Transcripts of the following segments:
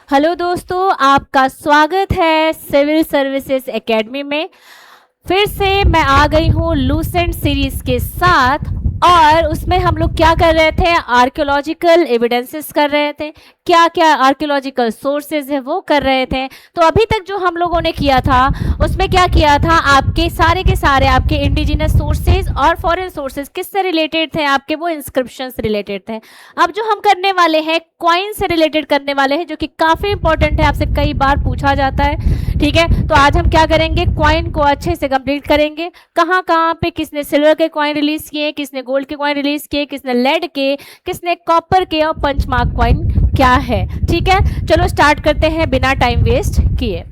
Hello दोस्तों, आपका स्वागत है सिविल सर्विसेज एकेडमी में। फिर से मैं आ गई हूँ लूसेंट सीरीज के साथ और उसमें हम लोग क्या कर रहे थे, आर्कियोलॉजिकल एविडेंसेस कर रहे थे, क्या क्या आर्कियोलॉजिकल सोर्सेज है वो कर रहे थे। तो अभी तक जो हम लोगों ने किया था उसमें क्या किया था, आपके सारे के सारे आपके इंडिजिनस सोर्सेज और फॉरेन सोर्सेज किससे रिलेटेड थे, आपके वो इंस्क्रिप्शन से रिलेटेड थे। अब जो हम करने वाले हैं कॉइन से रिलेटेड करने वाले हैं, जो कि काफ़ी इंपॉर्टेंट है, आपसे कई बार पूछा जाता है। ठीक है, तो आज हम क्या करेंगे, कॉइन को अच्छे से कंप्लीट करेंगे। कहाँ कहाँ पे किसने सिल्वर के कॉइन रिलीज किए, किसने गोल्ड के कॉइन रिलीज किए, किसने लेड के, किसने कॉपर के, और पंचमार्क कॉइन क्या है। ठीक है, चलो स्टार्ट करते हैं बिना टाइम वेस्ट किए।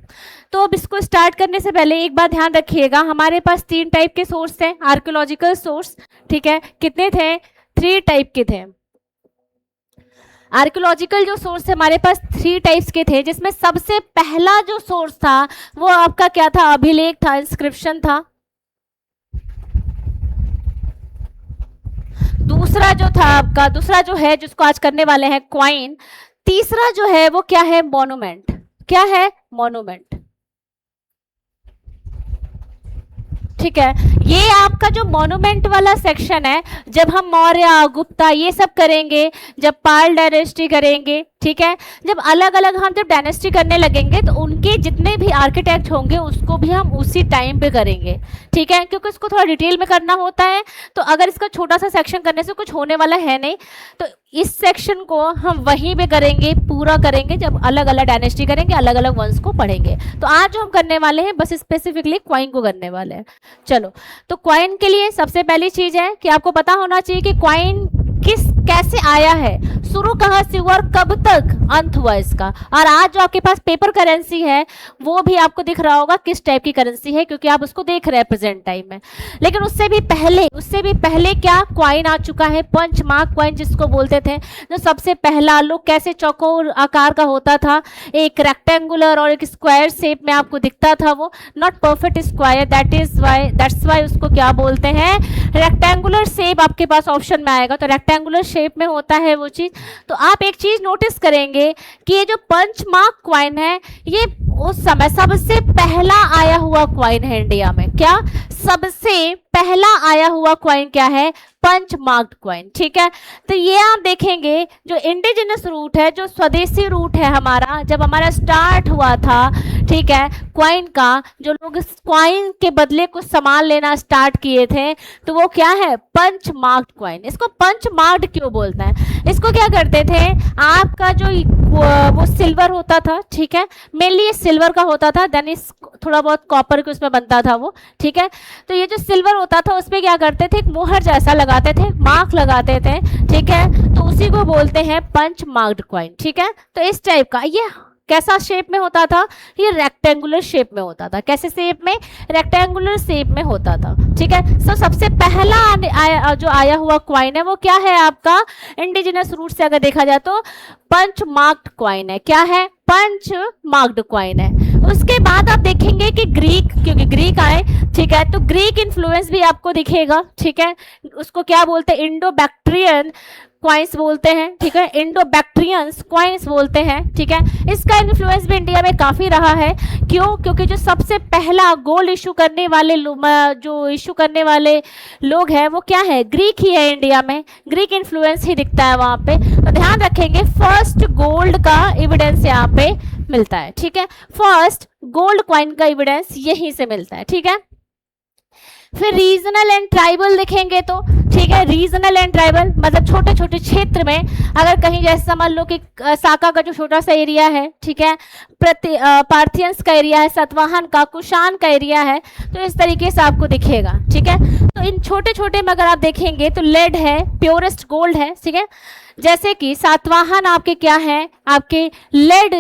तो अब इसको स्टार्ट करने से पहले एक बात ध्यान रखिएगा, हमारे पास 3 टाइप के सोर्स थे आर्कियोलॉजिकल सोर्स। ठीक है, कितने थे, 3 टाइप के थे। आर्कियोलॉजिकल जो सोर्स हमारे पास 3 टाइप्स के थे, जिसमें सबसे पहला जो सोर्स था वो आपका क्या था, अभिलेख था, इंस्क्रिप्शन था। दूसरा जो था आपका, दूसरा जो है जिसको आज करने वाले हैं क्वाइन। तीसरा जो है वो क्या है, मोनूमेंट। क्या है, मोनूमेंट। ठीक है, ये आपका जो मोनूमेंट वाला सेक्शन है, जब हम मौर्य, गुप्ता ये सब करेंगे, जब पाल डायनेस्टी करेंगे, ठीक है, जब अलग अलग हम जब डायनेस्टी करने लगेंगे तो उनके जितने भी आर्किटेक्ट होंगे उसको भी हम उसी टाइम पे करेंगे। ठीक है, क्योंकि इसको थोड़ा डिटेल में करना होता है, तो अगर इसका छोटा सा सेक्शन करने से कुछ होने वाला है नहीं, तो इस सेक्शन को हम वहीं पे करेंगे, पूरा करेंगे जब अलग अलग डायनेस्टी करेंगे, अलग अलग वंश को पढ़ेंगे। तो आज जो हम करने वाले हैं बस स्पेसिफिकली क्वाइन को करने वाले हैं। चलो, तो क्वाइन के लिए सबसे पहली चीज है कि आपको पता होना चाहिए कि क्वाइन कैसे आया है, शुरू कहाँ से हुआ और कब तक अंत हुआ इसका। और आज जो आपके पास पेपर करेंसी है वो भी आपको दिख रहा होगा किस टाइप की करेंसी है, क्योंकि आप उसको देख रहे हैं प्रेजेंट टाइम में। लेकिन उससे भी पहले क्या क्वाइन आ चुका है, पंचमार्क क्वाइन जिसको बोलते थे। जो सबसे पहला लोग कैसे चौकोर आकार का होता था, एक रेक्टेंगुलर और एक स्क्वायर शेप में आपको दिखता था, वो not perfect square, that's why उसको क्या बोलते हैं, रेक्टेंगुलर शेप आपके पास ऑप्शन में आएगा, तो रेक्टेंगुलर शेप में होता है वो चीज। तो आप एक चीज नोटिस करेंगे कि ये जो पंचमार्क क्वाइन है ये उस समय सबसे पहला आया हुआ क्वाइन है इंडिया में। क्या सबसे पहला आया हुआ क्वाइन क्या है, पंचमार्क क्वाइन। ठीक है, तो ये आप देखेंगे जो इंडिजिनस रूट है, जो स्वदेशी रूट है हमारा, जब हमारा स्टार्ट हुआ था, ठीक है, क्वाइन का, जो लोग क्वाइन के बदले कुछ सामान लेना स्टार्ट किए थे, तो वो क्या है, पंचमार्क क्वाइन। इसको पंचमार्क क्यों बोलते हैं, इसको क्या करते थे, आपका जो वो सिल्वर होता था, ठीक है, मेनली ये सिल्वर का होता था, देन इस थोड़ा बहुत कॉपर के उसमें बनता था वो। ठीक है, तो ये जो सिल्वर होता था उस पर क्या करते थे, एक मोहर जैसा लगाते थे, मार्क लगाते थे। ठीक है, तो उसी को बोलते हैं पंचमार्क क्वाइन। ठीक है, तो इस टाइप का ये कैसा शेप में होता था, ये रेक्टेंगुलर शेप में होता था। कैसे शेप में, रेक्टेंगुलर शेप में होता था। ठीक है, तो सबसे पहला जो आया हुआ क्वाइन है वो क्या है आपका, इंडिजिनस रूट से अगर देखा जाए तो पंचमार्क क्वाइन है। क्या है, पंचमार्क क्वाइन है। उसके बाद आप देखेंगे कि ग्रीक, क्योंकि ग्रीक आए, ठीक है, तो ग्रीक इन्फ्लुएंस भी आपको दिखेगा। ठीक है, उसको क्या बोलते हैं, इंडो बैक्ट्रियन क्वाइंस बोलते हैं। ठीक है, इंडो बैक्ट्रियंस क्वाइंस बोलते हैं। ठीक है, इसका इन्फ्लुएंस भी इंडिया में काफ़ी रहा है। क्यों, क्योंकि जो सबसे पहला गोल्ड इशू करने वाले लोग हैं वो क्या है, ग्रीक ही है। इंडिया में ग्रीक इन्फ्लुएंस ही दिखता है वहाँ पे, तो ध्यान रखेंगे फर्स्ट गोल्ड का एविडेंस यहाँ पे मिलता है। ठीक है, फर्स्ट गोल्ड क्वाइन का एविडेंस यहीं से मिलता है। ठीक है, फिर रीजनल एंड ट्राइबल देखेंगे तो, ठीक है, रीजनल एंड ट्राइबल मतलब छोटे छोटे क्षेत्र में, अगर कहीं जैसे समझ लो कि साका का जो छोटा सा एरिया है, ठीक है, पार्थियंस का एरिया है, सतवाहन का, कुषाण का एरिया है, तो इस तरीके से आपको दिखेगा। ठीक है, तो इन छोटे छोटे में अगर आप देखेंगे तो लेड है, प्योरेस्ट गोल्ड है। ठीक है, जैसे कि सातवाहन आपके क्या है, आपके लेड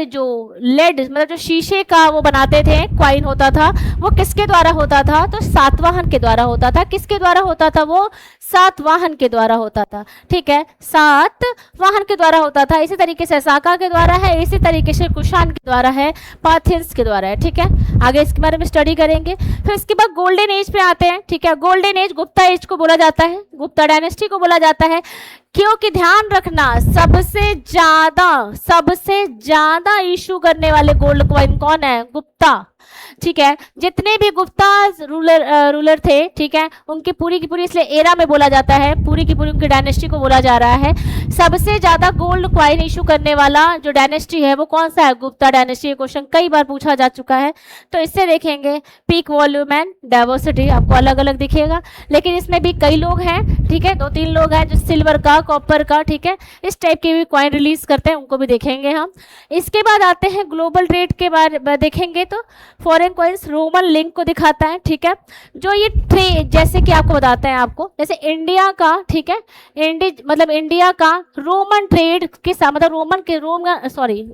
मतलब जो शीशे का वो बनाते थे क्वाइन होता था, वो किसके द्वारा होता था, तो सातवाहन के द्वारा होता था। किसके द्वारा होता था, वो सातवाहन के द्वारा होता था। ठीक है, सातवाहन के द्वारा होता था। इसी तरीके से साका के द्वारा है, इसी तरीके से कुषाण के द्वारा है, पार्थियंस के द्वारा है। ठीक है, आगे इसके बारे में स्टडी करेंगे। फिर इसके बाद गोल्डन एज पे आते हैं। ठीक है, गोल्डन एज गुप्ता एज को बोला जाता है, गुप्ता डायनेस्टी को बोला जाता है। क्योंकि ध्यान रखना सबसे ज्यादा इशू करने वाले गोल्ड कॉइन कौन है? गुप्ता। ठीक है, जितने भी गुप्ता रूलर थे, ठीक है, उनकी पूरी की पूरी, इसलिए एरा में बोला जाता है, पूरी की पूरी उनकी डायनेस्टी को बोला जा रहा है। सबसे ज्यादा गोल्ड कॉइन इशू करने वाला जो डायनेस्टी है वो कौन सा है? गुप्ता डायनेस्टी। क्वेश्चन कई बार पूछा जा चुका है, तो इससे देखेंगे पीक वॉल्यूम एंड डाइवर्सिटी आपको अलग अलग दिखेगा, लेकिन इसमें भी कई लोग हैं, ठीक है, 2-3 लोग हैं जो सिल्वर का, कॉपर का, ठीक है, इस टाइप के भी कॉइन रिलीज करते हैं, उनको भी देखेंगे हम। इसके बाद आते हैं ग्लोबल ट्रेड के बारे में देखेंगे, तो फॉरेन कॉइन्स रोमन लिंक को दिखाता है, ठीक है, जो ये ट्रेड, जैसे कि आपको बताते हैं, आपको जैसे इंडिया का, ठीक है, इंडिया का रोमन ट्रेड के साथ,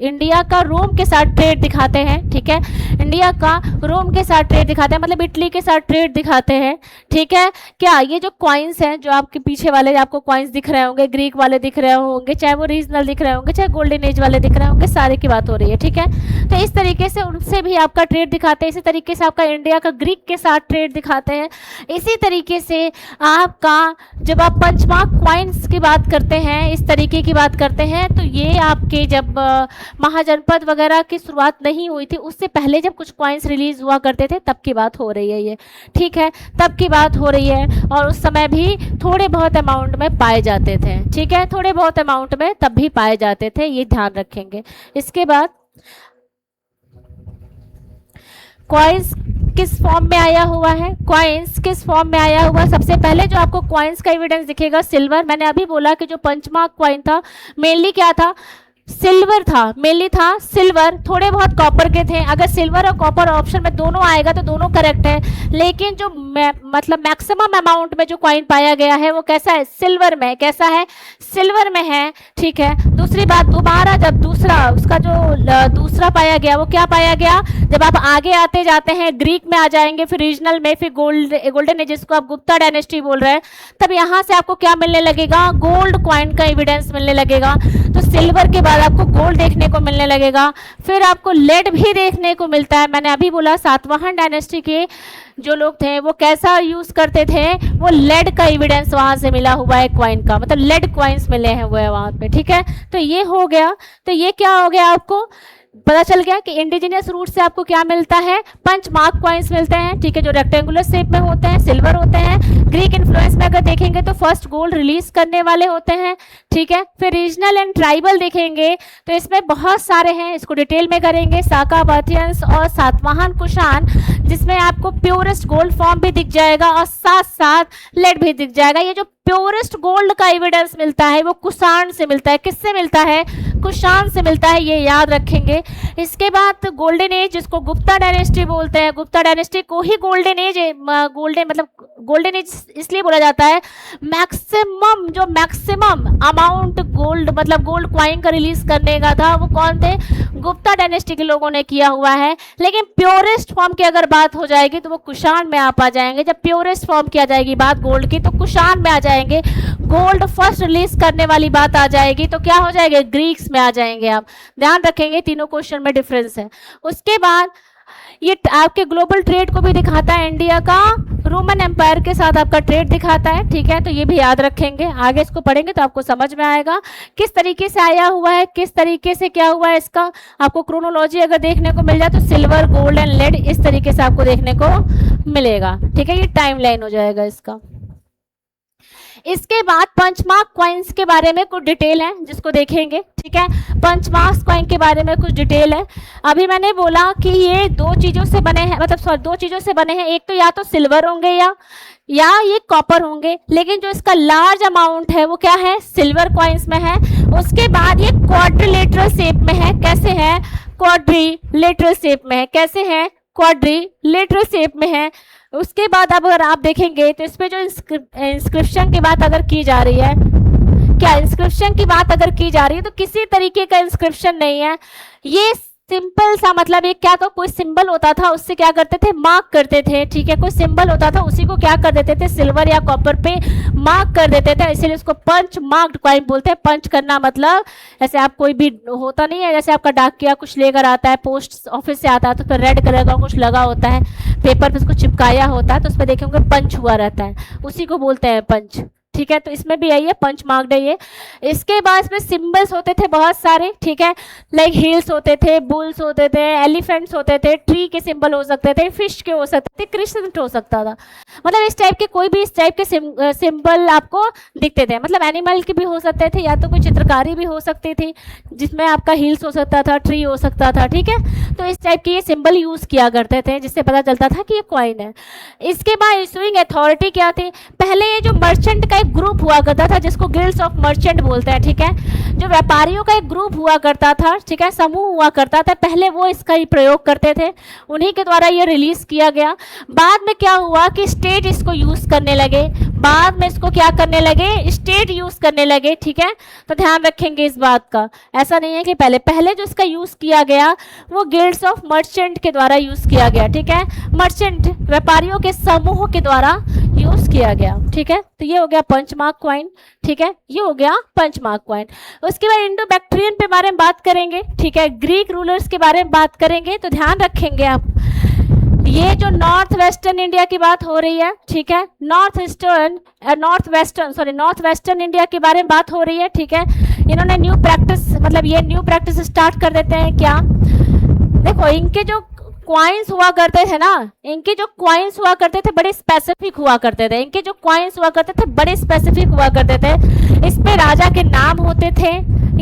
इंडिया का रोम के साथ ट्रेड दिखाते हैं, ठीक है, इंडिया का रोम के साथ ट्रेड दिखाते हैं, मतलब इटली के साथ ट्रेड दिखाते हैं, ठीक है। क्या ये जो कॉइन्स हैं, जो आपके पीछे वाले आपको कॉइन्स दिख रहे होंगे, ग्रीक वाले दिख रहे होंगे, चाहे वो रीजनल दिख रहे होंगे, चाहे गोल्डन एज वाले दिख रहे होंगे, सारे की बात हो रही है, ठीक है। तो इस तरीके से उनसे भी आपका ट्रेड दिखाते हैं, इसी तरीके से आपका इंडिया का ग्रीक के साथ ट्रेड दिखाते हैं। इसी तरीके से आपका जब आप पंचमार्क कॉइन्स की बात करते हैं, इस तरीके की बात करते हैं, तो ये आपके जब महाजनपद वगैरह की शुरुआत नहीं हुई थी, उससे पहले जब कुछ कॉइन्स रिलीज हुआ करते थे, तब की बात हो रही है ये, ठीक है, तब की बात हो रही है, और उस समय भी थोड़े बहुत अमाउंट में पाए जाते थे, ठीक है, थोड़े बहुत अमाउंट में तब भी पाए जाते थे, ये ध्यान रखेंगे। इसके बाद कॉइन्स किस फॉर्म में आया हुआ है? कॉइन्स किस फॉर्म में आया हुआ? सबसे पहले जो आपको कॉइन्स का एविडेंस दिखेगा, सिल्वर। मैंने अभी बोला कि जो पंचमार्क कॉइन था मेनली क्या था? सिल्वर था, मेनली था सिल्वर, थोड़े बहुत कॉपर के थे। अगर सिल्वर और कॉपर ऑप्शन में दोनों आएगा तो दोनों करेक्ट है, लेकिन जो मतलब मैक्सिमम अमाउंट में जो कॉइन पाया गया है वो कैसा है? सिल्वर में। कैसा है? सिल्वर में है, ठीक है। दूसरी बात, दोबारा जब दूसरा उसका जो दूसरा पाया गया वो क्या पाया गया? जब आप आगे आते जाते हैं, ग्रीक में आ जाएंगे, फिर रीजनल में, फिर गोल्डन एज जिसको आप गुप्ता डायनेस्टी बोल रहे हैं, तब यहाँ से आपको क्या मिलने लगेगा? गोल्ड कॉइन का एविडेंस मिलने लगेगा। तो सिल्वर के बाद आपको गोल्ड देखने को मिलने लगेगा, फिर आपको लेड भी देखने को मिलता है। मैंने अभी बोला सातवाहन डायनेस्टी के जो लोग थे वो कैसा यूज करते थे? वो लेड का एविडेंस वहां से मिला हुआ है कॉइन का, मतलब लेड कॉइन्स मिले हैं हुए वहां पे, ठीक है। तो ये हो गया। तो ये क्या हो गया? आपको पता चल गया कि इंडिजिनियस रूट से आपको क्या मिलता है? पंचमार्क कॉइन्स मिलते हैं, ठीक है, जो रेक्टेंगुलर शेप में होते हैं, सिल्वर होते हैं। ग्रीक इन्फ्लुएंस में अगर देखेंगे तो फर्स्ट गोल्ड रिलीज करने वाले होते हैं, ठीक है। फिर रीजनल एंड ट्राइबल देखेंगे तो इसमें बहुत सारे हैं, इसको डिटेल में करेंगे। साका, पार्थियंस और सातवाहन कुषाण, जिसमें आपको प्योरेस्ट गोल्ड फॉर्म भी दिख जाएगा और साथ साथ लेड भी दिख जाएगा। ये जो प्योरेस्ट गोल्ड का एविडेंस मिलता है वो कुषाण से मिलता है। किससे मिलता है? कुषाण से मिलता है, ये याद रखेंगे। इसके बाद गोल्डन एज, जिसको गुप्ता डायनेस्टी बोलते हैं, गुप्ता डायनेस्टी को ही गोल्डन एज, गोल्डन एज इसलिए बोला जाता है। मैक्सिमम अमाउंट गोल्ड, मतलब गोल्ड कॉइन का रिलीज करने का था, वो कौन थे? गुप्ता डायनेस्टी के लोगों ने किया हुआ है। लेकिन प्योरेस्ट फॉर्म की अगर बात हो जाएगी तो वो कुषाण में आप आ जाएंगे। जब प्योरेस्ट फॉर्म की आ जाएगी बात गोल्ड की तो कुषाण में आ जाएंगे। गोल्ड फर्स्ट रिलीज करने वाली बात आ जाएगी तो क्या हो जाएगा? ग्रीक्स में आ जाएंगे। आप ध्यान रखेंगे, तीनों क्वेश्चन में डिफरेंस है। उसके बाद ये आपके ग्लोबल ट्रेड को भी दिखाता है। इंडिया का रोमन एम्पायर के साथ आपका ट्रेड दिखाता है, ठीक है। तो ये भी याद रखेंगे, आगे इसको पढ़ेंगे तो आपको समझ में आएगा किस तरीके से आया हुआ है, किस तरीके से क्या हुआ है। इसका आपको क्रोनोलॉजी अगर देखने को मिल जाए तो सिल्वर, गोल्ड एंड लेड इस तरीके से आपको देखने को मिलेगा, ठीक है। ये टाइम लाइन हो जाएगा इसका। इसके बाद पंचमार्क कॉइन्स के बारे में कुछ डिटेल है जिसको देखेंगे, ठीक है। पंचमार्क कॉइन के बारे में कुछ डिटेल है। अभी मैंने बोला कि ये दो चीजों से बने हैं, मतलब दो चीजों से बने हैं। एक तो या तो सिल्वर होंगे या ये कॉपर होंगे, लेकिन जो इसका लार्ज अमाउंट है वो क्या है? सिल्वर कॉइन्स में है। उसके बाद ये क्वाड्रिलेटरल शेप में है। कैसे है? क्वाड्रिलेटरल शेप में है। कैसे है? क्वाड्रिलेटरल शेप में है। उसके बाद अब अगर आप देखेंगे तो इसमें जो इंस्क्रिप्शन की बात अगर की जा रही है, क्या इंस्क्रिप्शन की बात अगर की जा रही है तो किसी तरीके का इंस्क्रिप्शन नहीं है। ये सिंपल सा, मतलब ये क्या, तो कोई सिंबल होता था उससे क्या करते थे? मार्क करते थे, ठीक है। कोई सिंबल होता था उसी को क्या कर देते थे? सिल्वर या कॉपर पे मार्क कर देते थे, इसीलिए इसको पंच मार्क्ड कॉइन बोलते हैं। पंच करना मतलब ऐसे आप कोई भी होता नहीं है, जैसे आपका डाकिया कुछ लेकर आता है, पोस्ट ऑफिस से आता है तो फिर रेड कलर का कुछ लगा होता है, पेपर पे उसको चिपकाया होता है तो उस पर देखेंगे पंच हुआ रहता है, उसी को बोलते हैं पंच, ठीक है, तो इसमें भी यही है, पंच मार्क्ड है ये। इसके बाद इसमें सिंबल्स होते थे बहुत सारे, ठीक है, लाइक हिल्स होते थे, बुल्स होते थे, एलिफेंट्स होते थे, ट्री के सिंबल हो सकते थे, फिश के हो सकते थे, क्रिसेंट हो सकता था, मतलब इस टाइप के कोई भी इस टाइप के सिंबल आपको दिखते थे। मतलब एनिमल के भी हो सकते थे, या तो कोई चित्रकारी भी हो सकती थी जिसमें आपका हिल्स हो सकता था, ट्री हो सकता था, ठीक है। तो इस टाइप के ये सिंबल यूज किया करते थे जिससे पता चलता था कि ये कॉइन है। इसके बाद इशूइंग अथॉरिटी क्या थी? पहले ये जो मर्चेंट का एक ग्रुप हुआ करता था जिसको गिल्ड्स ऑफ मर्चेंट बोलते हैं, ठीक है, जो व्यापारियों का एक ग्रुप हुआ करता था, ठीक है, समूह हुआ करता था, पहले वो इसका ही प्रयोग करते थे, उन्हीं के द्वारा ये रिलीज किया गया। बाद में क्या हुआ कि स्टेट इसको यूज करने लगे, बाद में इसको क्या करने लगे, स्टेट यूज करने लगे, ठीक है। तो ध्यान रखेंगे इस बात का, ऐसा नहीं है कि पहले पहले जो इसका यूज किया गया वो गिल्ड्स ऑफ मर्चेंट के द्वारा यूज किया गया, ठीक है, मर्चेंट व्यापारियों के समूह के द्वारा यूज किया गया, ठीक है। तो ये हो गया पंचमार्क कॉइन, ठीक है, ये हो गया पंचमार्क कॉइन। उसके बाद इंडो बैक्ट्रियन के बारे में बात करेंगे, ठीक है, ग्रीक रूलर्स के बारे में बात करेंगे। तो ध्यान रखेंगे आप, ये जो नॉर्थ वेस्टर्न इंडिया की बात हो रही है, ठीक है, नॉर्थ वेस्टर्न इंडिया के बारे में बात हो रही है, ठीक है। इन्होंने न्यू प्रैक्टिस, मतलब ये न्यू प्रैक्टिस स्टार्ट कर देते हैं क्या? देखो इनके जो क्वाइंस हुआ करते थे ना, इनके जो क्वाइंस हुआ करते थे बड़े स्पेसिफिक हुआ करते थे, इनके जो क्वाइंस हुआ करते थे बड़े स्पेसिफिक हुआ करते थे। इस पे राजा के नाम होते थे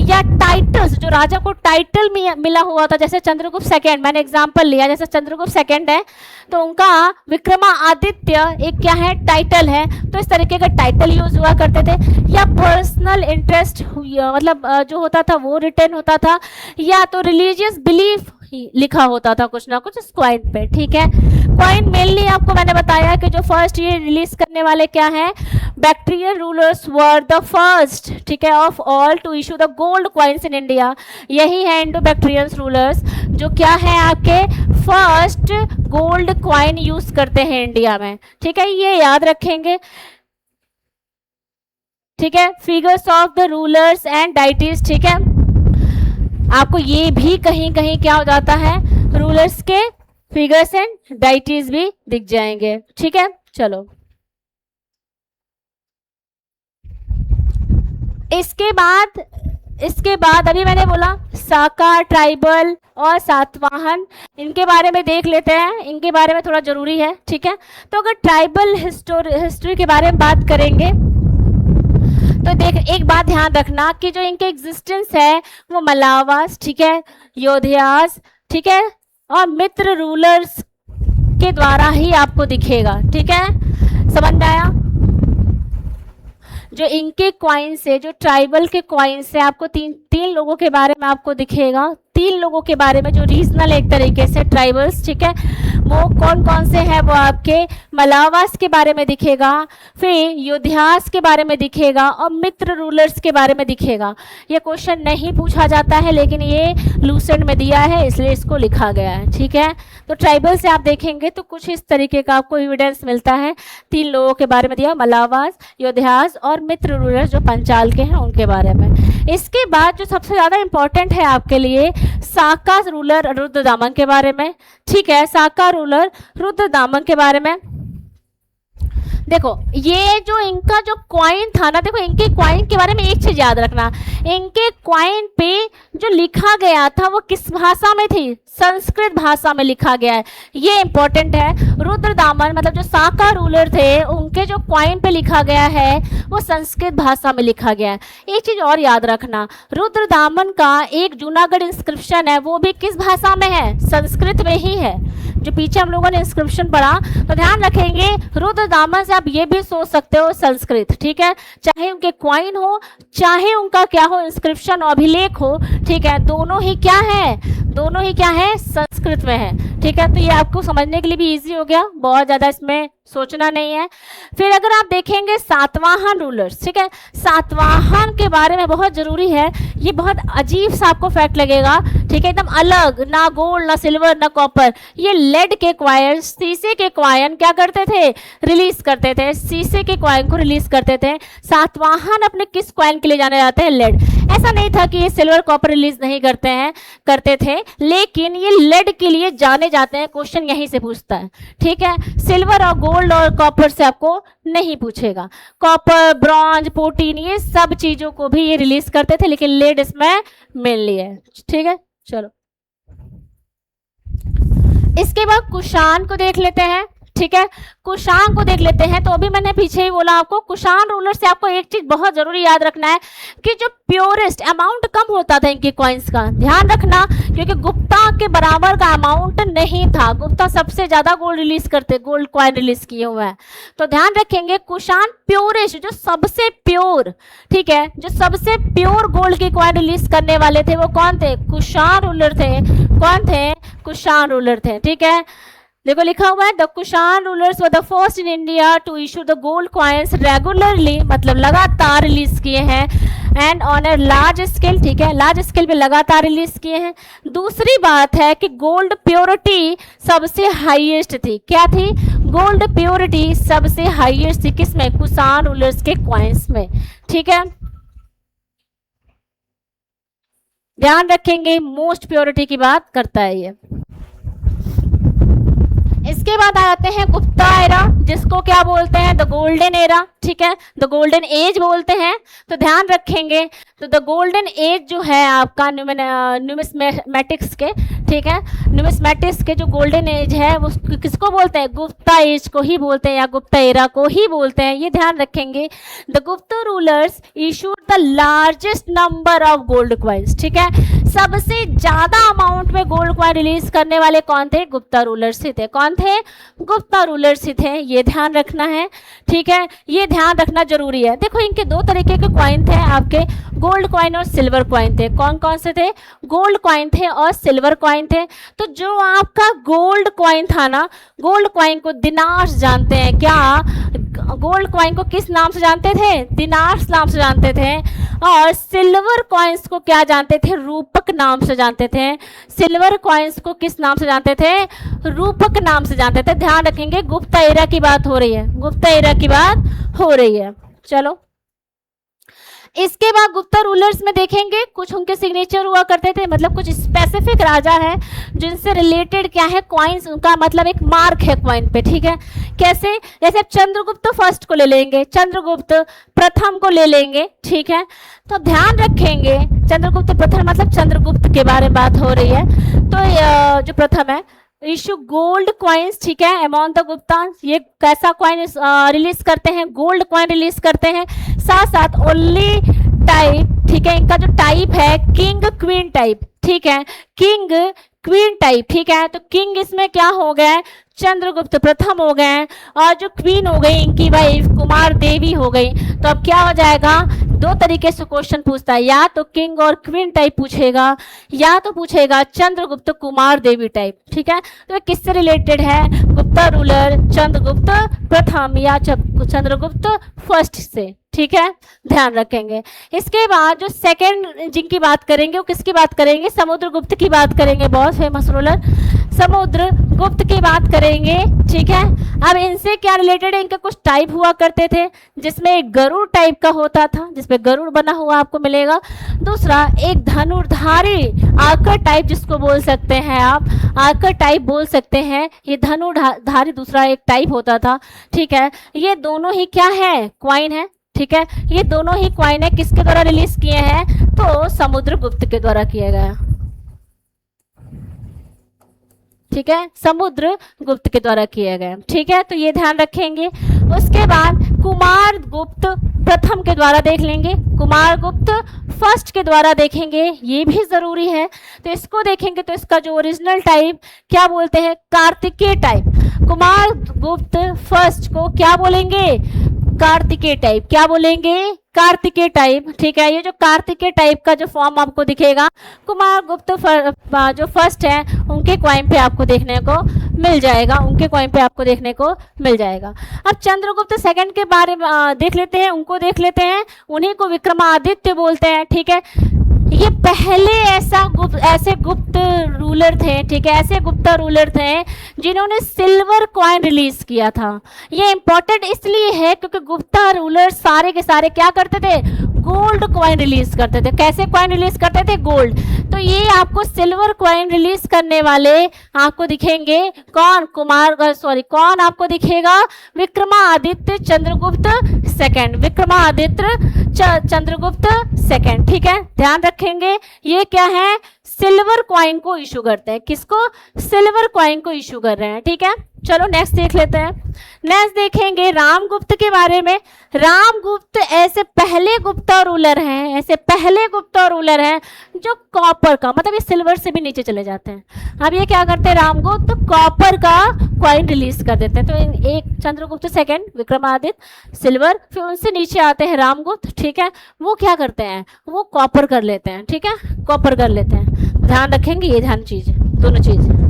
या टाइटल्स, जो राजा को टाइटल मिला हुआ था, जैसे चंद्रगुप्त सेकंड, मैंने एग्जांपल लिया, जैसे चंद्रगुप्त सेकंड है तो उनका विक्रमादित्य एक क्या है, टाइटल है, तो इस तरीके का टाइटल यूज हुआ करते थे। या पर्सनल इंटरेस्ट मतलब जो होता था वो रिटर्न होता था, या तो रिलीजियस बिलीफ लिखा होता था कुछ ना कुछ इस क्वाइन पे, ठीक है। क्वाइन मेनली आपको मैंने बताया कि जो फर्स्ट ये रिलीज करने वाले क्या है, Bactrian rulers were the first, ठीक है, of all to issue the gold coins in India. यही है इंडो बैक्ट्रियन रूलर्स जो क्या है आपके फर्स्ट गोल्ड क्वाइन यूज करते हैं इंडिया में, ठीक है, ये याद रखेंगे, ठीक है। Figures of the rulers and deities, ठीक है, आपको ये भी कहीं कहीं क्या हो जाता है, रूलर्स के फिगर्स एंड डाइटीज भी दिख जाएंगे, ठीक है। चलो इसके बाद अभी मैंने बोला साका, ट्राइबल और सातवाहन, इनके बारे में देख लेते हैं, इनके बारे में थोड़ा जरूरी है, ठीक है। तो अगर ट्राइबल हिस्ट्री के बारे में बात करेंगे तो देख एक बात ध्यान रखना कि जो इनके एग्जिस्टेंस है वो मलावास, ठीक है, योद्धास, ठीक है, और मित्र रूलर्स के द्वारा ही आपको दिखेगा, ठीक है, समझ में आया? जो इनके क्वाइंस है, जो ट्राइबल के क्वाइंस है, आपको तीन लोगों के बारे में आपको दिखेगा, 3 लोगों के बारे में जो रीजनल एक तरीके से ट्राइबल्स, ठीक है, वो कौन कौन से हैं, वो आपके मलावास के बारे में दिखेगा, फिर योद्धास के बारे में दिखेगा और मित्र रूलर्स के बारे में दिखेगा। ये क्वेश्चन नहीं पूछा जाता है लेकिन ये लूसेंट में दिया है इसलिए इसको लिखा गया है, ठीक है। तो ट्राइबल से आप देखेंगे तो कुछ इस तरीके का आपको एविडेंस मिलता है, 3 लोगों के बारे में दिया, मलावास, योद्धास और मित्र रूलर्स जो पंचाल के हैं उनके बारे में। इसके बाद जो सबसे ज़्यादा इंपॉर्टेंट है आपके लिए, साका रूलर रुद्रदामन के बारे में, ठीक है, साका रूलर रुद्रदामन के बारे में। देखो ये जो इनका जो क्वाइन था ना, देखो इनके क्वाइन के बारे में एक चीज याद रखना, इनके क्वाइन पे जो लिखा गया था वो किस भाषा में थी, संस्कृत भाषा में लिखा गया है, ये इंपॉर्टेंट है। रुद्रदामन मतलब जो साका रूलर थे उनके जो क्वाइन पे लिखा गया है वो संस्कृत भाषा में लिखा गया है। एक चीज और याद रखना, रुद्रदामन का एक जूनागढ़ इंस्क्रिप्शन है वो भी किस भाषा में है, संस्कृत में ही है। जो पीछे हम लोगों ने इंस्क्रिप्शन पढ़ा तो ध्यान रखेंगे, रुद्रदामन से आप ये भी सोच सकते हो संस्कृत, ठीक है, चाहे उनके क्वाइन हो चाहे उनका क्या हो इंस्क्रिप्शन अभिलेख हो, ठीक है, दोनों ही क्या है, संस्कृत में है, ठीक है। तो ये आपको समझने के लिए भी इजी हो गया, बहुत ज्यादा इसमें सोचना नहीं है। फिर अगर आप देखेंगे सातवाहन रूलर्स, ठीक है, सातवाहन के बारे में बहुत जरूरी है, ये बहुत अजीब सा आपको फैक्ट लगेगा, ठीक है, एकदम अलग, ना गोल्ड ना सिल्वर ना कॉपर, ये लेड के क्वाइन, शीशे के क्वाइन क्या करते थे, रिलीज करते थे, शीशे के क्वाइन को रिलीज करते थे। सातवाहन अपने किस क्वाइन के लिए जाने जाते हैं, लेड। ऐसा नहीं था कि ये सिल्वर कॉपर रिलीज नहीं करते थे, लेकिन ये लेड के लिए जाने जाते हैं। क्वेश्चन यहीं से पूछता है, ठीक है। सिल्वर और गोल्ड और कॉपर से आपको नहीं पूछेगा। कॉपर, ब्रॉन्ज, प्रोटीन, ये सब चीजों को भी ये रिलीज करते थे, लेकिन लेड इसमें मेनली है, ठीक है। चलो इसके बाद कुषाण को देख लेते हैं, ठीक है। कुषाण को देख लेते हैं। तो अभी मैंने पीछे ही बोला आपको, कुषाण रूलर से आपको एक चीज बहुत जरूरी याद रखना है कि जो प्योरेस्ट अमाउंट कम होता था इनके कॉइन्स का, ध्यान रखना, क्योंकि गुप्ता के बराबर का अमाउंट नहीं था। गुप्ता सबसे ज्यादा गोल्ड रिलीज करते, गोल्ड कॉइन रिलीज किए हुए हैं। तो ध्यान रखेंगे कुषाण प्योरेस्ट, जो सबसे प्योर, ठीक है, जो सबसे प्योर गोल्ड के कॉइन रिलीज करने वाले थे वो कौन थे? कुषाण रूलर थे। कौन थे? कुषाण रूलर थे, ठीक है। देखो लिखा हुआ है, the Kushan rulers were the first in India to issue the gold coins regularly, मतलब लगातार रिलीज किए हैं, and on a large scale, ठीक है, लार्ज स्केल पे लगातार रिलीज किए हैं। दूसरी बात है कि गोल्ड प्योरिटी सबसे हाईएस्ट थी। क्या थी? गोल्ड प्योरिटी सबसे हाईएस्ट थी किसमें? कुषाण रूलर्स के कॉइन्स में, ठीक है। ध्यान रखेंगे, मोस्ट प्योरिटी की बात करता है ये। इसके बाद आ जाते हैं गुप्ता एरा, जिसको क्या बोलते हैं? द गोल्डन एरा, ठीक है, द गोल्डन एज बोलते हैं। तो ध्यान रखेंगे, तो द गोल्डन एज जो है आपका न्यूमिस्मेटिक्स के, ठीक है, न्यूमिस्मेटिक्स के जो गोल्डन एज है वो किसको बोलते हैं? गुप्ता एज को ही बोलते हैं या गुप्ता एरा को ही बोलते हैं, ये ध्यान रखेंगे। The Gupta rulers issued the largest number of gold coins, ठीक है, सबसे ज्यादा अमाउंट में गोल्ड कॉइन रिलीज करने वाले कौन थे? गुप्ता रूलर्स ही थे। कौन थे? गुप्ता रूलर्स ही थे, ये ध्यान रखना है, ठीक है, ये ध्यान रखना जरूरी है। देखो इनके दो तरीके के कॉइन थे आपके, गोल्ड कॉइन और सिल्वर कॉइन थे। कौन कौन से थे? गोल्ड कॉइन थे और सिल्वर कॉइन थे। तो जो आपका गोल्ड कॉइन था ना, गोल्ड कॉइन को दिनार जानते हैं क्या? गोल्ड कॉइन को किस नाम से जानते थे? दिनार नाम से जानते थे। और सिल्वर कॉइन्स को क्या जानते थे? रूपक नाम से जानते थे। सिल्वर कॉइन्स को किस नाम से जानते थे? रूपक नाम से जानते थे। ध्यान रखेंगे, गुप्ता एरा की बात हो रही है, गुप्ता एरा की बात हो रही है। चलो इसके बाद गुप्ता रूलर्स में देखेंगे, कुछ उनके सिग्नेचर हुआ करते थे, मतलब कुछ स्पेसिफिक राजा है जिनसे रिलेटेड क्या है? कॉइन्स, उनका मतलब एक मार्क है कॉइन पे, ठीक है। कैसे? जैसे चंद्रगुप्त फर्स्ट को ले लेंगे, चंद्रगुप्त प्रथम को ले लेंगे, ठीक है। तो ध्यान रखेंगे, चंद्रगुप्त प्रथम मतलब चंद्रगुप्त के बारे में बात हो रही है। तो जो प्रथम है, इशू गोल्ड कॉइन्स, ठीक है, अमॉन्ग द गुप्ता, ये कैसा कॉइन रिलीज करते हैं? गोल्ड कॉइन रिलीज करते हैं। साथ साथ ओनली टाइप, ठीक है, इनका जो टाइप है किंग क्वीन टाइप, ठीक है, किंग क्वीन टाइप, ठीक है। तो किंग इसमें क्या हो गए? चंद्रगुप्त प्रथम हो गए, और जो क्वीन हो गई इनकी वाइफ कुमार देवी हो गई। तो अब क्या हो जाएगा? दो तरीके से क्वेश्चन पूछता है, या तो किंग और क्वीन टाइप पूछेगा, या तो पूछेगा चंद्रगुप्त कुमार देवी टाइप, ठीक है। तो किससे रिलेटेड है? गुप्ता रूलर चंद्रगुप्त प्रथम या चंद्रगुप्त फर्स्ट से, ठीक है, ध्यान रखेंगे। इसके बाद जो सेकंड जिनकी बात करेंगे वो किसकी बात करेंगे? समुद्रगुप्त की बात करेंगे, बहुत फेमस रूलर समुद्रगुप्त की बात करेंगे, ठीक है। अब इनसे क्या रिलेटेड है? इनके कुछ टाइप हुआ करते थे, जिसमें एक गरुड़ टाइप का होता था, जिसपे गरुड़ बना हुआ आपको मिलेगा। दूसरा एक धनुर्धारी आकर टाइप, जिसको बोल सकते हैं आप आकर टाइप बोल सकते हैं, ये धनुर्धारी दूसरा एक टाइप होता था, ठीक है। ये दोनों ही क्या है? क्वाइन है, ठीक है, ये दोनों ही क्वाइन है। किसके द्वारा रिलीज किए हैं? तो समुद्रगुप्त के द्वारा किया गया, ठीक है, समुद्रगुप्त के द्वारा किया गया, ठीक है। तो ये ध्यान रखेंगे। उसके बाद कुमारगुप्त प्रथम के द्वारा देख लेंगे, कुमारगुप्त फर्स्ट के द्वारा देखेंगे, ये भी जरूरी है। तो इसको देखेंगे तो इसका जो ओरिजिनल टाइप क्या बोलते हैं? कार्तिकेय टाइप। कुमारगुप्त फर्स्ट को क्या बोलेंगे? कार्तिकेय टाइप। क्या बोलेंगे? कार्तिकेय टाइप, ठीक है। ये जो कार्तिकेय टाइप का जो फॉर्म आपको दिखेगा, कुमारगुप्त जो फर्स्ट है उनके कॉइन पे आपको देखने को मिल जाएगा, उनके कॉइन पे आपको देखने को मिल जाएगा। अब चंद्रगुप्त सेकंड के बारे में देख लेते हैं, उनको देख लेते हैं। उन्हीं को विक्रमादित्य बोलते हैं, ठीक है। ये पहले ऐसे गुप्त रूलर थे, ठीक है, ऐसे गुप्ता रूलर थे जिन्होंने सिल्वर कॉइन रिलीज किया था। ये इंपॉर्टेंट इसलिए है क्योंकि गुप्ता रूलर सारे के सारे क्या करते थे, गोल्ड कॉइन रिलीज करते थे। कैसे कॉइन रिलीज करते थे, गोल्ड। तो ये आपको सिल्वर कॉइन रिलीज करने वाले आपको दिखेंगे कौन, कौन आपको दिखेगा, विक्रमादित्य चंद्रगुप्त सेकंड, विक्रमादित्य चंद्रगुप्त सेकंड। ठीक है, ध्यान रखेंगे ये क्या है, सिल्वर कॉइन को इशू करते हैं। किसको, सिल्वर कॉइन को इशू कर रहे हैं। ठीक है, चलो नेक्स्ट देख लेते हैं। नेक्स्ट देखेंगे रामगुप्त के बारे में। रामगुप्त ऐसे पहले गुप्ता रूलर हैं, ऐसे पहले गुप्ता रूलर हैं जो कॉपर का, मतलब ये सिल्वर से भी नीचे चले जाते हैं। अब ये क्या करते हैं, रामगुप्त तो कॉपर का कॉइन रिलीज कर देते हैं। तो एक चंद्रगुप्त सेकंड, विक्रमादित्य सिल्वर, फिर उनसे नीचे आते हैं रामगुप्त। ठीक है, वो क्या करते हैं, वो कॉपर कर लेते हैं। ठीक है, कॉपर कर लेते हैं। ध्यान रखेंगे ये ध्यान चीज, दोनों चीज।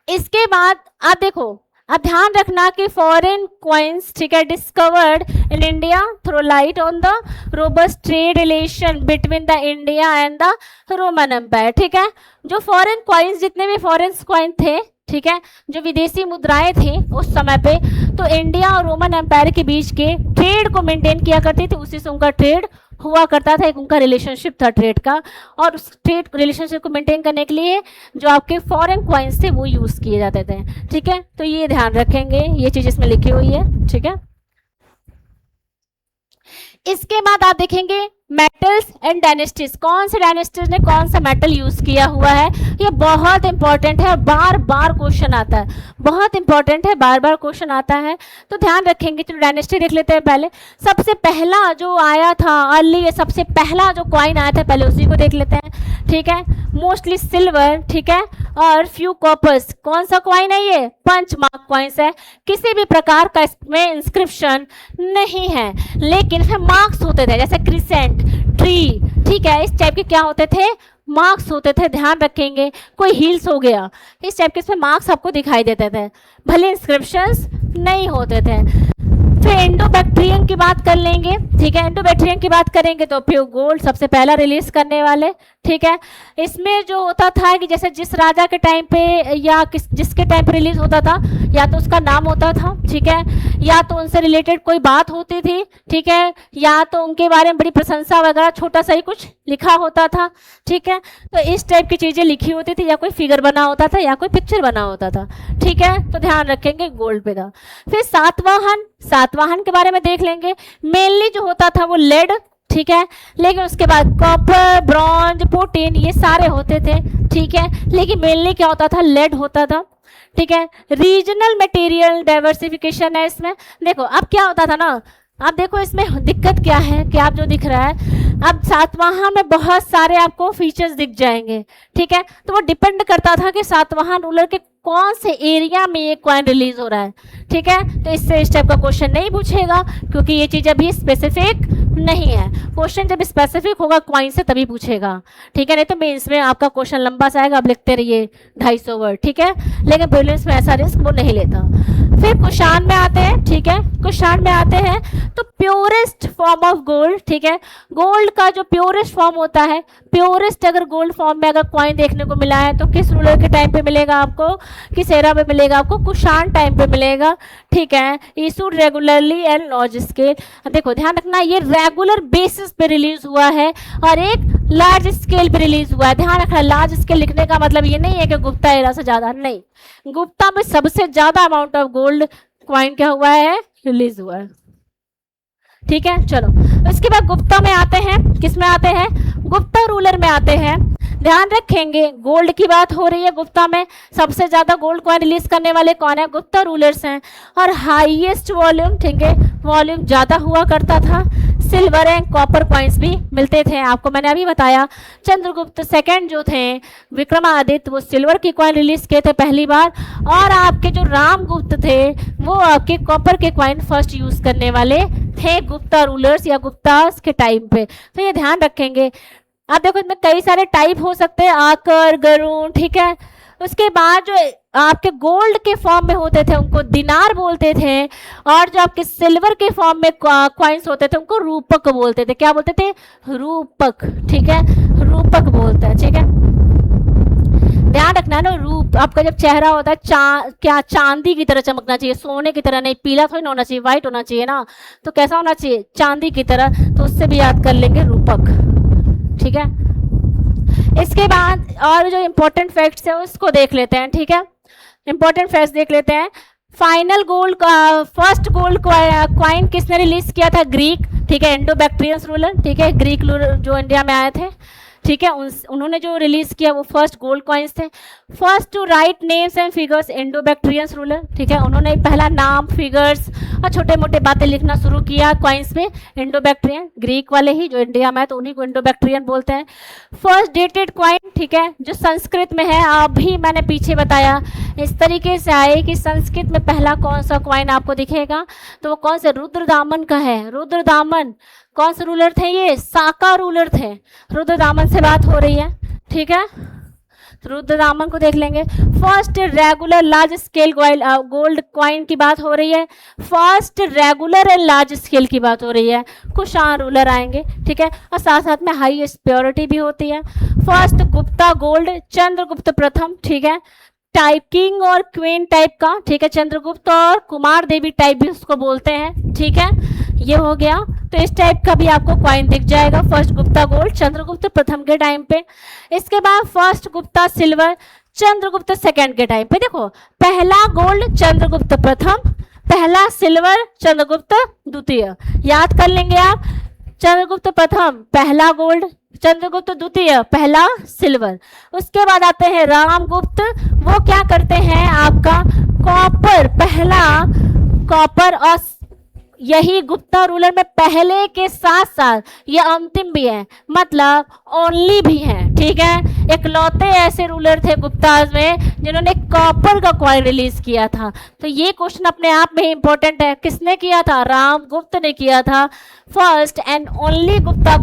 इसके बाद आप देखो, अब ध्यान रखना कि फॉरेन कॉइन्स, ठीक है, discovered in India throw light on the robust trade relation between the India and the Roman Empire. ठीक है, जो फॉरेन कॉइन्स, जितने भी फॉरेन कॉइन थे, ठीक है, जो विदेशी मुद्राएं थी उस समय पे, तो इंडिया और रोमन एम्पायर के बीच के ट्रेड को मेंटेन किया करती थी, उसी से उनका ट्रेड हुआ करता था। एक उनका रिलेशनशिप था ट्रेड का, और उस ट्रेड रिलेशनशिप को मेंटेन करने के लिए जो आपके फॉरेन कॉइन्स थे वो यूज़ किए जाते थे। ठीक है, तो ये ध्यान रखेंगे, ये चीज़ इसमें लिखी हुई है। ठीक है, इसके बाद आप देखेंगे मेटल्स एंड डायनेस्टीज, कौन से डायनेस्टीज ने कौन सा मेटल यूज किया हुआ है। ये बहुत इंपॉर्टेंट है, बार बार क्वेश्चन आता है, बहुत इंपॉर्टेंट है, बार बार क्वेश्चन आता है, तो ध्यान रखेंगे। चलो डायनेस्टी देख लेते हैं पहले। सबसे पहला जो आया था अर्ली, सबसे पहला जो कॉइन आया था पहले उसी को देख लेते हैं। ठीक है, मोस्टली सिल्वर, ठीक है, और फ्यू कॉपर्स। कौन सा कॉइन है ये, पंच मार्क कॉइन्स है। किसी भी प्रकार का इसमें इंस्क्रिप्शन नहीं है, लेकिन इसमें मार्क्स होते थे, जैसे क्रिसेंट, ट्री। ठीक है, इस टाइप के क्या होते थे, मार्क्स होते थे। ध्यान रखेंगे, कोई हील्स हो गया, इस टाइप के इसमें मार्क्स आपको दिखाई देते थे, भले इंस्क्रिप्शंस नहीं होते थे। फिर इंडो बैक्ट्रियन की बात कर लेंगे। ठीक है, इंडो बैक्ट्रियन की बात करेंगे तो प्योर गोल्ड सबसे पहला रिलीज करने वाले। ठीक है, इसमें जो होता था कि जैसे जिस राजा के टाइम पे या जिसके टाइम पे रिलीज होता था, या तो उसका नाम होता था, ठीक है, या तो उनसे रिलेटेड कोई बात होती थी, ठीक है, या तो उनके बारे में बड़ी प्रशंसा वगैरह छोटा सा ही कुछ लिखा होता था। ठीक है, तो इस टाइप की चीजें लिखी होती थी, या कोई फिगर बना होता था या कोई पिक्चर बना होता था। ठीक है, तो ध्यान रखेंगे गोल्ड पे था। फिर सातवाहन के बारे में देख लेंगे। मेनली जो होता था वो लेड, ठीक है, लेकिन उसके बाद कॉपर, ब्रॉन्ज, प्रोटीन, ये सारे होते थे। ठीक है, लेकिन मेनली क्या होता था, लेड होता था। ठीक है, रीजनल मटेरियल डाइवर्सिफिकेशन है इसमें। देखो अब क्या होता था ना, आप देखो इसमें दिक्कत क्या है कि आप जो दिख रहा है, अब सातवाहन में बहुत सारे आपको फीचर्स दिख जाएंगे। ठीक है, तो वो डिपेंड करता था कि सातवाहन रूलर के कौन से एरिया में ये कॉइन रिलीज हो रहा है। ठीक है, तो इससे इस टाइप का क्वेश्चन नहीं पूछेगा, क्योंकि ये चीज अभी स्पेसिफिक नहीं है। क्वेश्चन जब स्पेसिफिक होगा कॉइन से तभी पूछेगा। ठीक है, नहीं तो मेंस में आपका क्वेश्चन लंबा सा आएगा, आप लिखते रहिए 250 वर्ड। ठीक है, लेकिन प्रीलिम्स में ऐसा रिस्क वो नहीं लेता। फिर कुशान में आते हैं। ठीक है, कुशान में आते हैं तो प्योरेस्ट फॉर्म ऑफ गोल्ड। ठीक है, गोल्ड का जो प्योरेस्ट फॉर्म होता है, प्योरेस्ट अगर गोल्ड फॉर्म में अगर कॉइन देखने को मिला है तो किस रूलर के टाइम पे मिलेगा आपको, किस एरा में मिलेगा आपको, कुशान टाइम पे मिलेगा। ठीक है, issued regularly and large scale. देखो ध्यान रखना, ये रेगुलर बेसिस पे रिलीज हुआ है और एक लार्ज स्केल पे रिलीज हुआ है। ध्यान रखना, लार्ज स्केल लिखने का मतलब ये नहीं है कि गुप्ता एरा से ज्यादा, नहीं, गुप्ता में सबसे ज्यादा अमाउंट ऑफ गोल्ड कॉइन क्या हुआ है, रिलीज हुआ है। ठीक है, चलो इसके बाद गुप्ता में आते हैं। किस में आते हैं, गुप्ता रूलर में आते हैं। ध्यान रखेंगे, गोल्ड की बात हो रही है, गुप्ता में सबसे ज्यादा गोल्ड कॉइन रिलीज करने वाले कौन है, गुप्ता रूलर्स हैं, और हाईएस्ट वॉल्यूम, ठीक है, वॉल्यूम ज्यादा हुआ करता था। सिल्वर एंड कॉपर कॉइन्स भी मिलते थे, आपको मैंने अभी बताया। चंद्रगुप्त सेकंड जो थे, विक्रमादित्य, वो सिल्वर की कॉइन रिलीज किए थे पहली बार, और आपके जो रामगुप्त थे वो आपके कॉपर के कॉइन फर्स्ट यूज करने वाले थे गुप्ता रूलर्स या गुप्तास के टाइम पे। तो ये ध्यान रखेंगे। आप देखो इसमें कई सारे टाइप हो सकते हैं, आकर, गरुण। ठीक है, उसके बाद जो आपके गोल्ड के फॉर्म में होते थे उनको दिनार बोलते थे, और जो आपके सिल्वर के फॉर्म में कॉइन्स होते थे उनको रूपक बोलते थे। क्या बोलते थे, रूपक। ठीक है, रूपक बोलते हैं। ठीक है, ध्यान रखना है ना, रूप आपका जब चेहरा होता है क्या चांदी की तरह चमकना चाहिए, सोने की तरह नहीं, पीला थोड़ी ना होना चाहिए, व्हाइट होना चाहिए ना, तो कैसा होना चाहिए, चांदी की तरह। तो उससे भी याद कर लेंगे रूपक, ठीक है। इसके बाद और जो इम्पोर्टेंट फैक्ट्स है उसको देख लेते हैं, ठीक है। इंपॉर्टेंट फैक्ट्स देख लेते हैं। फाइनल गोल्ड का फर्स्ट गोल्ड क्वाइन किसने रिलीज किया था, ग्रीक, ठीक है, इंडो बैक्ट्रियंस रूलर, ठीक है, ग्रीक रूलर जो इंडिया में आए थे, ठीक है, उन्होंने जो रिलीज किया वो फर्स्ट गोल्ड कॉइन्स थे। First to write names and figures, Indo Bactrians ruler, ठीक है, उन्होंने पहला नाम, फिगर्स और छोटे मोटे बातें लिखना शुरू किया कॉइन्स पे, इंडो बैक्ट्रियन, ग्रीक वाले ही जो इंडिया में है तो उन्हीं को इंडो बैक्ट्रियन बोलते हैं। फर्स्ट डेटेड कॉइन, ठीक है, जो संस्कृत में है, अभी मैंने पीछे बताया इस तरीके से आए कि संस्कृत में पहला कौन सा कॉइन आपको दिखेगा, तो वो कौन सा, रुद्रदामन का है। रुद्रदामन कौन से रूलर थे, ये साका रूलर थे। रुद्रदामन से बात हो रही है, ठीक है, रुद्रदामन को देख लेंगे। First regular large scale gold coin की बात हो रही है, first regular and large scale की बात हो रही है, कुशाण रूलर आएंगे, ठीक है, और साथ साथ में हाईएस्ट प्योरिटी भी होती है। फर्स्ट गुप्ता गोल्ड, चंद्रगुप्त प्रथम, ठीक है, टाइप किंग और क्वीन टाइप का, ठीक है, चंद्रगुप्त और कुमार देवी टाइप भी उसको बोलते हैं, ठीक है, ये हो गया। तो इस टाइप का भी आपको कॉइन दिख जाएगा, फर्स्ट गुप्ता गोल्ड चंद्रगुप्त प्रथम के टाइम पे। इसके बाद first Gupta silver Chandragupta second के टाइम पे। देखो, पहला गोल्ड चंद्रगुप्त प्रथम, पहला सिल्वर चंद्रगुप्त द्वितीय, याद कर लेंगे आप। चंद्रगुप्त प्रथम पहला गोल्ड, चंद्रगुप्त द्वितीय पहला सिल्वर। उसके बाद आते हैं रामगुप्त, वो क्या करते हैं, आपका कॉपर, पहला कॉपर, और यही गुप्ता रूलर में पहले के साथ साथ ये अंतिम भी है, मतलब ओनली भी है, ठीक है, इकलौते ऐसे रूलर थे गुप्ताज में जिन्होंने कॉपर का कॉइन रिलीज किया था। तो ये क्वेश्चन अपने आप में इंपॉर्टेंट है, किसने किया था, रामगुप्त ने किया था। First and only Gupta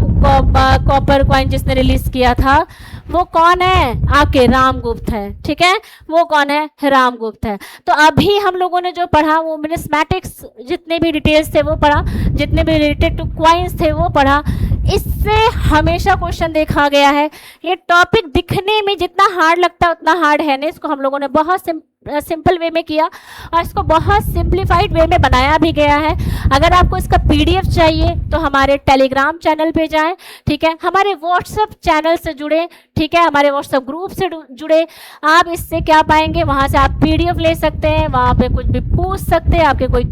copper coin जिसने रिलीज किया था वो कौन है, आपके रामगुप्त है, ठीक है, वो कौन है, रामगुप्त है। तो अभी हम लोगों ने जो पढ़ा वो मिनिस्मैटिक्स जितने भी डिटेल्स थे वो पढ़ा, जितने भी रिलेटेड टू क्वाइंस थे वो पढ़ा। इससे हमेशा क्वेश्चन देखा गया है। ये टॉपिक दिखने में जितना हार्ड लगता है उतना हार्ड है नहीं, इसको हम लोगों ने बहुत सिंपल वे में किया और इसको बहुत सिंप्लीफाइड वे में बनाया भी गया है। अगर आपको इसका पीडीएफ चाहिए तो हमारे टेलीग्राम चैनल पे जाएं, ठीक है, हमारे व्हाट्सएप चैनल से जुड़े, ठीक है, हमारे व्हाट्सएप ग्रुप से जुड़े। आप इससे क्या पाएंगे, वहाँ से आप पीडीएफ ले सकते हैं, वहाँ पे कुछ भी पूछ सकते हैं, आपके कोई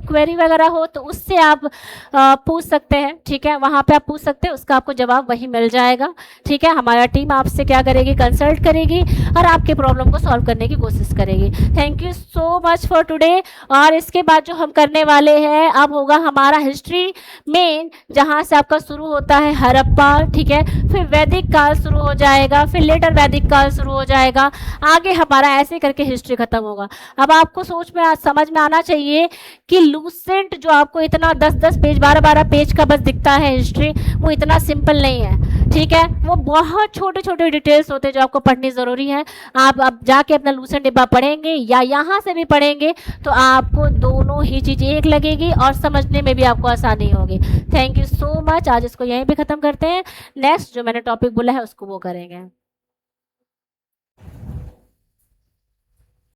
क्वेरी वगैरह हो तो उससे आप पूछ सकते हैं, ठीक है, वहाँ पे आप पूछ सकते हैं, उसका आपको जवाब वहीं मिल जाएगा, ठीक है। हमारा टीम आपसे क्या करेगी, कंसल्ट करेगी और आपके प्रॉब्लम को सॉल्व करने की कोशिश करेगी। Thank you so much for today. और इसके बाद जो हम करने वाले हैं अब होगा हमारा हिस्ट्री मेन, जहाँ से आपका शुरू होता है हड़प्पा, ठीक है, फिर वैदिक काल शुरू हो जाएगा, फिर लेटर वैदिक काल शुरू हो जाएगा, आगे हमारा ऐसे करके हिस्ट्री खत्म होगा। अब आपको सोच में समझ में आना चाहिए कि लूसेंट जो आपको इतना 10-10 पेज 12-12 पेज का बस दिखता है हिस्ट्री, वो इतना सिंपल नहीं है, ठीक है, वो बहुत छोटे छोटे डिटेल्स होते हैं जो आपको पढ़नी ज़रूरी है। आप अब जाके अपना लूसेंट डिब्बा पढ़ेंगे या यहाँ से भी पढ़ेंगे तो आपको दोनों ही चीज़ एक लगेगी और समझने में भी आपको आसानी होगी। Thank you so much. आज इसको यहीं पे ख़त्म करते हैं, नेक्स्ट जो मैंने टॉपिक बोला है उसको वो करेंगे।